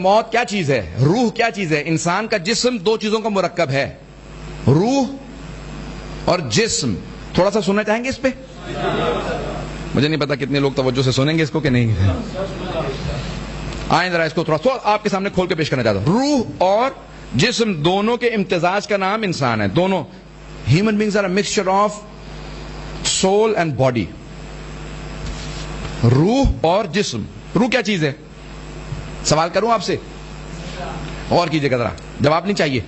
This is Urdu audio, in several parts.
موت کیا چیز ہے, روح کیا چیز ہے. انسان کا جسم دو چیزوں کا مرکب ہے, روح اور جسم. تھوڑا سا سننا چاہیں گے اس پہ؟ مجھے نہیں پتا کتنے لوگ توجہ سے سنیں گے اس کو کہ نہیں. آئیں ذرا اس کو تھوڑا آپ کے سامنے کھول کے پیش کرنا چاہتا ہوں. روح اور جسم دونوں کے امتزاج کا نام انسان ہے. دونوں human beings are a mixture of soul and body. روح اور جسم. روح کیا چیز ہے؟ سوال کروں آپ سے, اور کیجئے گا ذرا, جواب نہیں چاہیے.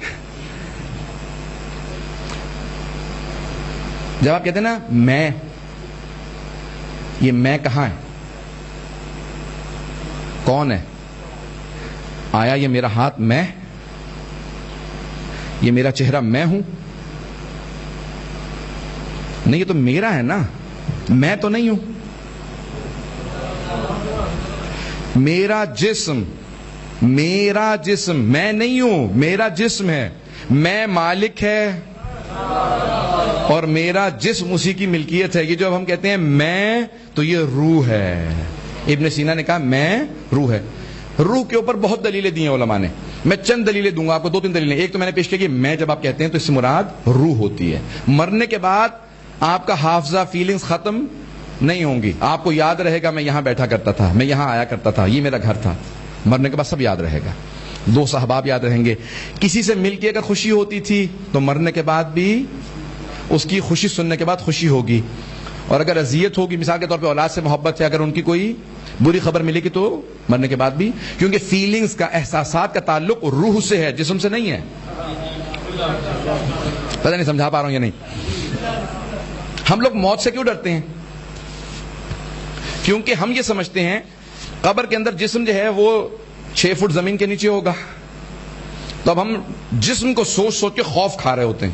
جب آپ کہتے ہیں نا میں, یہ میں کہاں ہے؟ کون ہے؟ آیا یہ میرا ہاتھ میں, یہ میرا چہرہ میں ہوں؟ نہیں, یہ تو میرا ہے نا, میں تو نہیں ہوں. میرا جسم, میرا جسم, میں نہیں ہوں, میرا جسم ہے. میں مالک ہے اور میرا جسم اسی کی ملکیت ہے. یہ جو اب ہم کہتے ہیں میں, تو یہ روح ہے. ابن سینا نے کہا میں روح ہے. روح کے اوپر بہت دلیلیں دی ہیں علماء نے. میں چند دلیلیں دوں گا آپ کو, دو تین دلیلیں. ایک تو میں نے پیش کیا کہ میں جب آپ کہتے ہیں تو اس سے مراد روح ہوتی ہے. مرنے کے بعد آپ کا حافظہ, فیلنگز ختم نہیں ہوں گی. آپ کو یاد رہے گا میں یہاں بیٹھا کرتا تھا, میں یہاں آیا کرتا تھا, یہ میرا گھر تھا. مرنے کے بعد سب یاد رہے گا. دوست احباب یاد رہیں گے. کسی سے مل کے اگر خوشی ہوتی تھی تو مرنے کے بعد بھی اس کی خوشی سننے کے بعد خوشی ہوگی. اور اگر اذیت ہوگی, مثال کے طور پہ اولاد سے محبت ہے, اگر ان کی کوئی بری خبر ملے گی تو مرنے کے بعد بھی, کیونکہ فیلنگز کا, احساسات کا تعلق روح سے ہے, جسم سے نہیں ہے. پتہ نہیں سمجھا پا رہا ہوں یا نہیں. ہم لوگ موت سے کیوں ڈرتے ہیں؟ کیونکہ ہم یہ سمجھتے ہیں قبر کے اندر جسم جو ہے وہ 6 فٹ زمین کے نیچے ہوگا. تو اب ہم جسم کو سوچ سوچ کے خوف کھا رہے ہوتے ہیں.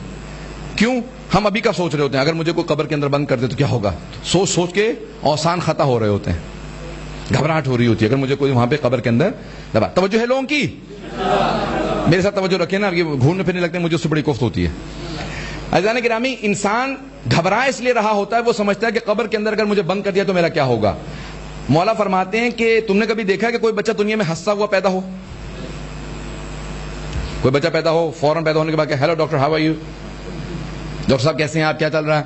کیوں؟ ہم ابھی کا سوچ رہے ہوتے ہیں اگر مجھے کوئی قبر کے اندر بند کر دے تو کیا ہوگا. سوچ سوچ کے اوسان خطا ہو رہے ہوتے ہیں, گھبراہٹ ہو رہی ہوتی ہے اگر مجھے کوئی وہاں پہ قبر کے اندر دبا. توجہ ہے لوگوں کی؟ میرے ساتھ توجہ رکھیں نا, یہ گھومنے پھرنے لگتے ہیں, مجھے اس سے بڑی کوفت ہوتی ہے. عزیزان گرامی, انسان گھبرا اس لیے رہا ہوتا ہے, وہ سمجھتا ہے کہ قبر کے اندر اگر مجھے بند کر دیا تو میرا کیا ہوگا. مولا فرماتے ہیں کہ تم نے کبھی دیکھا کہ کوئی بچہ دنیا میں ہنستا ہوا پیدا ہو؟ کوئی بچہ پیدا ہو, فوراً پیدا ہونے کے بعد کہ hello doctor, how are you, doctor صاحب کیسے ہیں آپ, کیا چل رہا ہے؟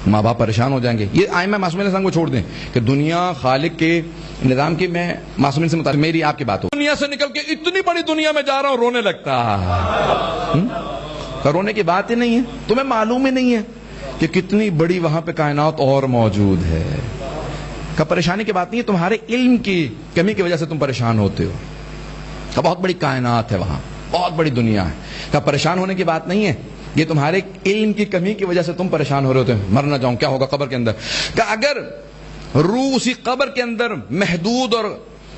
ماں باپ پریشان ہو جائیں گے. یہ آئمہ معصومین علیہ السلام کو چھوڑ دیں کہ دنیا خالق کے نظام کی, میں معصومین سے متعلق میری آپ کی بات ہو, دنیا سے نکل کے اتنی بڑی دنیا میں جا رہا ہوں, رونے لگتا. رونے کی بات ہی نہیں ہے. تمہیں معلوم ہی نہیں ہے کہ کتنی بڑی وہاں پہ کائنات اور موجود ہے. کا پریشانی کی بات نہیں ہے, تمہارے علم کی کمی کی وجہ سے تم پریشان ہوتے ہو. کا بہت بڑی کائنات ہے وہاں, بہت بڑی دنیا ہے. کا پریشان ہونے کی بات نہیں ہے, یہ تمہارے علم کی کمی کی وجہ سے تم پریشان ہو رہے ہوتے ہیں. مر نہ جاؤں, کیا ہوگا قبر کے اندر. کہ اگر روح اسی قبر کے اندر محدود اور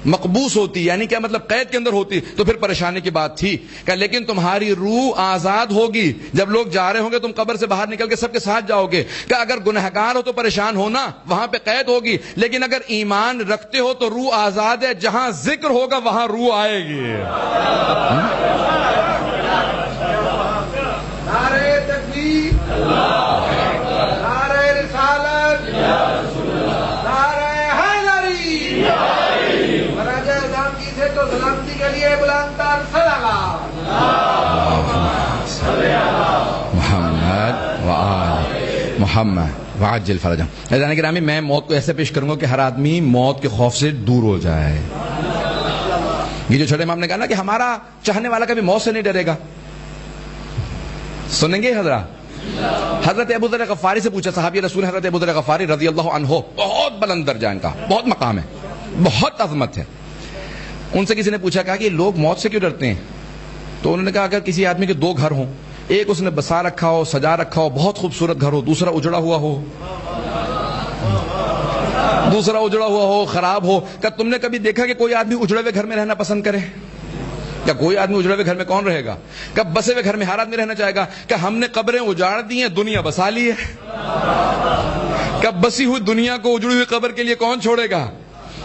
مقبوس ہوتی, یعنی کیا مطلب قید کے اندر ہوتی, تو پھر پریشانی کی بات تھی. کہ لیکن تمہاری روح آزاد ہوگی, جب لوگ جا رہے ہوں گے تم قبر سے باہر نکل کے سب کے ساتھ جاؤ گے. کہ اگر گنہگار ہو تو پریشان ہونا, وہاں پہ قید ہوگی, لیکن اگر ایمان رکھتے ہو تو روح آزاد ہے, جہاں ذکر ہوگا وہاں روح آئے گی. نعرہ تکبیر, نعرہ رسالت, نعرہ حیدری, مراجع اعظم کی سے تو سلامتی کے لیے بلند تر صلوات. محمد وآل محمد وعجل فرجہ. عزیزان گرامی, میں موت کو ایسے پیش کروں گا کہ ہر آدمی موت کے خوف سے دور ہو جائے. یہ جو چھوٹے امام نے کہا نا کہ ہمارا چاہنے والا کبھی موت سے نہیں ڈرے گا, سنیں گے حضرات. حضرت ابو ذر غفاری سے پوچھا, صحابی رسول حضرت ابو ذر غفاری رضی اللہ عنہ, بہت بلند درجہ ان کا, بہت مقام ہے, بہت عظمت ہے. ان سے کسی نے پوچھا, کہا کہ لوگ موت سے کیوں ڈرتے ہیں؟ تو انہوں نے کہا اگر کسی آدمی کے 2 گھر ہوں, ایک اس نے بسا رکھا ہو, سجا رکھا ہو, بہت خوبصورت گھر ہو, دوسرا اجڑا ہوا ہو, خراب ہو. کیا تم نے کبھی دیکھا کہ کوئی آدمی اجڑے ہوئے گھر میں رہنا پسند کرے؟ کیا کوئی آدمی اجڑے ہوئے گھر میں کون رہے گا؟ کیا بسے ہوئے گھر میں ہر آدمی رہنا چاہے گا؟ کیا ہم نے قبریں اجاڑ دی ہیں, دنیا بسا لی ہے؟ کیا بسی ہوئی دنیا کو اجڑی ہوئی قبر کے لیے کون چھوڑے گا؟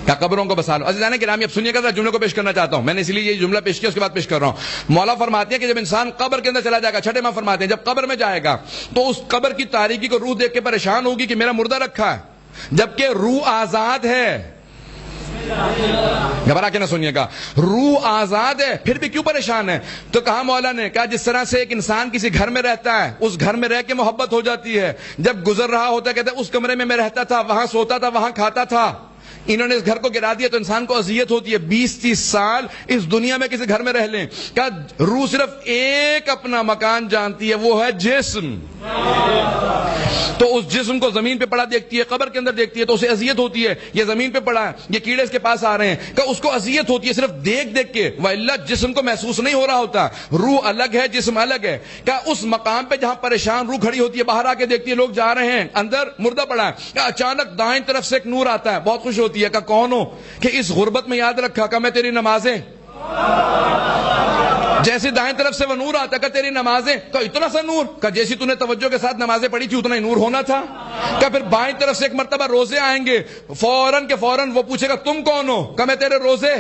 کیا قبروں کو بسا لو. عزیزان گرامی, اب سنیے گا, جملے کو پیش کرنا چاہتا ہوں. میں نے اس لیے یہ جملہ پیش کیا, اس کے بعد پیش کر رہا ہوں. مولا فرماتے ہیں کہ جب انسان قبر کے اندر چلا جائے گا, چھٹے ماں فرماتے ہیں جب قبر میں جائے گا تو اس قبر کی تاریکی کو روح دیکھ کے پریشان ہوگی کہ میرا مردہ رکھا ہے, جبکہ روح آزاد ہے. گھبرا کے نہ سنیے گا. روح آزاد ہے پھر بھی کیوں پریشان ہے؟ تو کہا مولا نے، کہا جس طرح سے ایک انسان کسی گھر میں رہتا ہے، اس گھر میں رہ کے محبت ہو جاتی ہے. جب گزر رہا ہوتا ہے کہتے ہیں اس کمرے میں رہتا تھا، وہاں سوتا تھا، وہاں کھاتا تھا. انہوں نے اس گھر کو گرا دیا تو انسان کو اذیت ہوتی ہے. 20-30 سال اس دنیا میں کسی گھر میں رہ لیں، کہا روح صرف ایک اپنا مکان جانتی ہے، وہ ہے جسم. تو اس جسم کو زمین پہ پڑا دیکھتی ہے، قبر کے اندر دیکھتی ہے تو اسے اذیت ہوتی ہے. یہ زمین پہ پڑا ہے، یہ کیڑے اس کے پاس آ رہے ہیں، کہ اس کو اذیت ہوتی ہے صرف دیکھ دیکھ کے، وَإِلَّا جسم کو محسوس نہیں ہو رہا ہوتا. روح الگ ہے، جسم الگ ہے. کہ اس مقام پہ جہاں پریشان روح کھڑی ہوتی ہے، باہر آ کے دیکھتی ہے لوگ جا رہے ہیں، اندر مردہ پڑا ہے، کہ اچانک دائیں طرف سے ایک نور آتا ہے، بہت خوش ہوتی ہے. کہ کون ہو؟ کہ اس غربت میں یاد رکھا کہ میں تیری نمازیں، جیسے دائیں طرف سے وہ نور آتا ہے کہ تیری نمازیں، کہ اتنا سا نور، کہ جیسی تو نے توجہ کے ساتھ نمازیں پڑھی تھی اتنا ہی نور ہونا تھا. کہ پھر بائیں طرف سے ایک مرتبہ روزے آئیں گے، فوراً کے فوراً وہ پوچھے گا تم کون ہو؟ کہ میں تیرے روزے.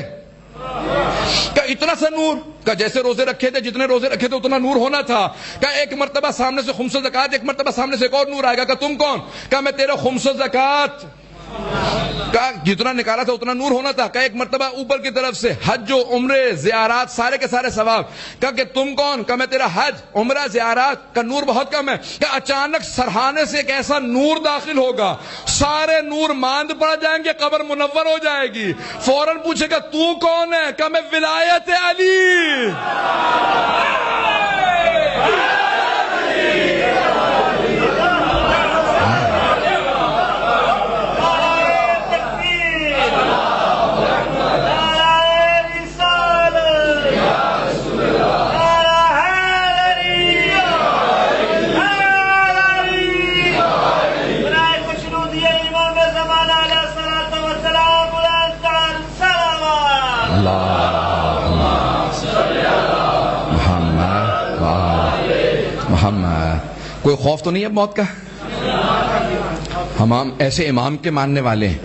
کہ اتنا سا نور، کہ جیسے روزے رکھے تھے، جتنے روزے رکھے تھے اتنا نور ہونا تھا. کہ ایک مرتبہ سامنے سے خمس و زکات، ایک مرتبہ سامنے سے ایک اور نور آئے گا. کہ تم کون؟ کہ میں تیرے خمس و زکات. کا جتنا نکالا تھا اتنا نور ہونا تھا. کہ ایک مرتبہ اوپر کی طرف سے حج و عمرے زیارات سارے کے سارے ثواب. کہ تم کون؟ کہ میں تیرا حج عمرہ زیارات کا نور بہت کم ہے. کہ اچانک سرحانے سے ایک ایسا نور داخل ہوگا، سارے نور ماند پڑ جائیں گے، قبر منور ہو جائے گی. فوراً پوچھے گا تو کون ہے؟ کہ میں ولایت علی. کوئی خوف تو نہیں ہے موت کا؟ ہم ایسے امام کے ماننے والے ہیں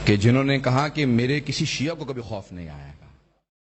کہ جنہوں نے کہا کہ میرے کسی شیعہ کو کبھی خوف نہیں آیا.